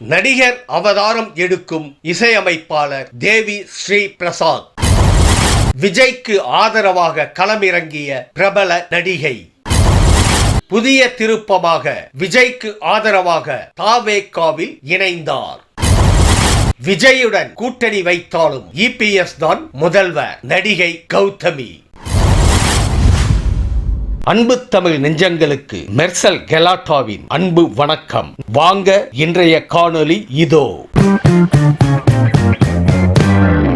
நடிகர் அவதாரம் எடுக்கும் இசையமைப்பாளர் தேவி ஸ்ரீ பிரசாத். விஜய்க்கு ஆதரவாக களமிறங்கிய பிரபல நடிகை. புதிய திருப்பமாக விஜய்க்கு ஆதரவாக தாவேகாவில் இணைந்தார். விஜயுடன் கூட்டணி வைத்தாலும் இபிஎஸ் தான் முதல்வர். நடிகை கௌதமி. அன்பு தமிழ் நெஞ்சங்களுக்கு மெர்சல் கெலாட்டாவின் அன்பு வணக்கம். வாங்க இன்றைய காணொளி இதோ.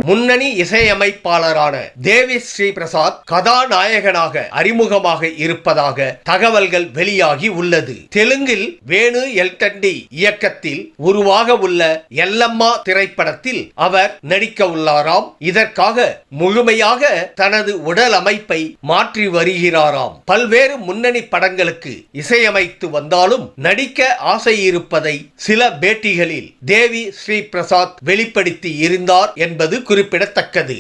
முன்னணி இசையமைப்பாளரான தேவி ஸ்ரீ பிரசாத் கதாநாயகனாக அறிமுகமாக இருப்பதாக தகவல்கள் வெளியாகி உள்ளது. தெலுங்கில் வேணு எல்டண்டி இயக்கத்தில் உருவாக உள்ள எல்லம்மா திரைப்படத்தில் அவர் நடிக்க உள்ளாராம். இதற்காக முழுமையாக தனது உடல் அமைப்பை மாற்றி வருகிறாராம். பல்வேறு முன்னணி படங்களுக்கு இசையமைத்து வந்தாலும் நடிக்க ஆசை இருப்பதை சில பேட்டிகளில் தேவி ஸ்ரீ பிரசாத் வெளிப்படுத்தி இருந்தார் என்பது குறிப்பிடத்தக்கது.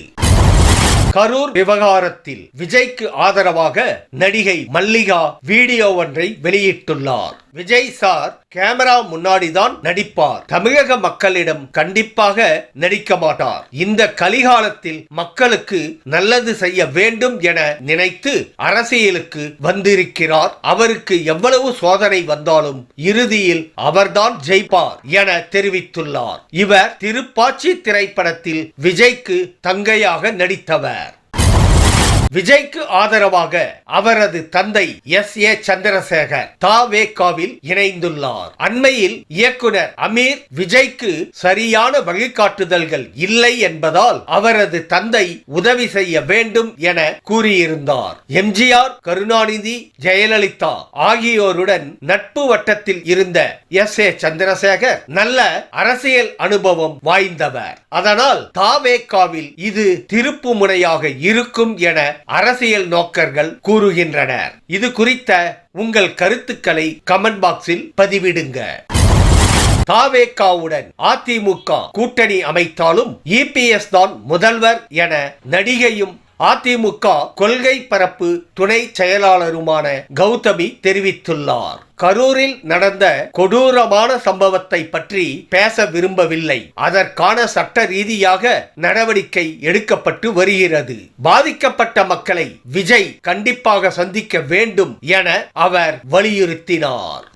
கரூர் விவகாரத்தில் விஜய்க்கு ஆதரவாக நடிகை மல்லிகா வீடியோ ஒன்றை வெளியிட்டுள்ளார். விஜய் சார் கேமரா முன்னாடிதான் நடிப்பார். தமிழக மக்களிடம் கண்டிப்பாக நடிக்க மாட்டார். இந்த கலிகாலத்தில் மக்களுக்கு நல்லது செய்ய வேண்டும் என நினைத்து அரசியலுக்கு வந்திருக்கிறார். அவருக்கு எவ்வளவு சோதனை வந்தாலும் இறுதியில் அவர்தான் ஜெயிப்பார் என தெரிவித்துள்ளார். இவர் திருப்பாச்சி திரைப்படத்தில் விஜய்க்கு தங்கையாக நடித்தவர். விஜய்க்கு ஆதரவாக அவரது தந்தை எஸ்.ஏ. சந்திரசேகர் தாவேகாவில் இணைந்துள்ளார். அண்மையில் இயக்குனர் அமீர் விஜய்க்கு சரியான வழிகாட்டுதல்கள் இல்லை என்பதால் அவரது தந்தை உதவி செய்ய வேண்டும் என கூறியிருந்தார். எம்ஜிஆர், கருணாநிதி, ஜெயலலிதா ஆகியோருடன் நட்பு வட்டத்தில் இருந்த எஸ்.ஏ. சந்திரசேகர் நல்ல அரசியல் அனுபவம் வாய்ந்தவர். அதனால் தாவேகாவில் இது திருப்பு முனையாக இருக்கும் என அரசியல் நோக்கர்கள் கூறுகின்றனர். இது குறித்த உங்கள் கருத்துக்களை கமெண்ட் பாக்ஸில் பதிவிடுங்க. தாவேகாவுடன் அதிமுக கூட்டணி அமைத்தாலும் இபிஎஸ் தான் முதல்வர் என நடிகையும் அதிமுக கொள்கை பரப்பு துணை செயலாளருமான கௌதமி தெரிவித்துள்ளார். கரூரில் நடந்த கொடூரமான சம்பவத்தை பற்றி பேச விரும்பவில்லை. அதற்கான சட்ட ரீதியாக நடவடிக்கை எடுக்கப்பட்டு வருகிறது. பாதிக்கப்பட்ட மக்களை விஜய் கண்டிப்பாக சந்திக்க வேண்டும் என அவர் வலியுறுத்தினார்.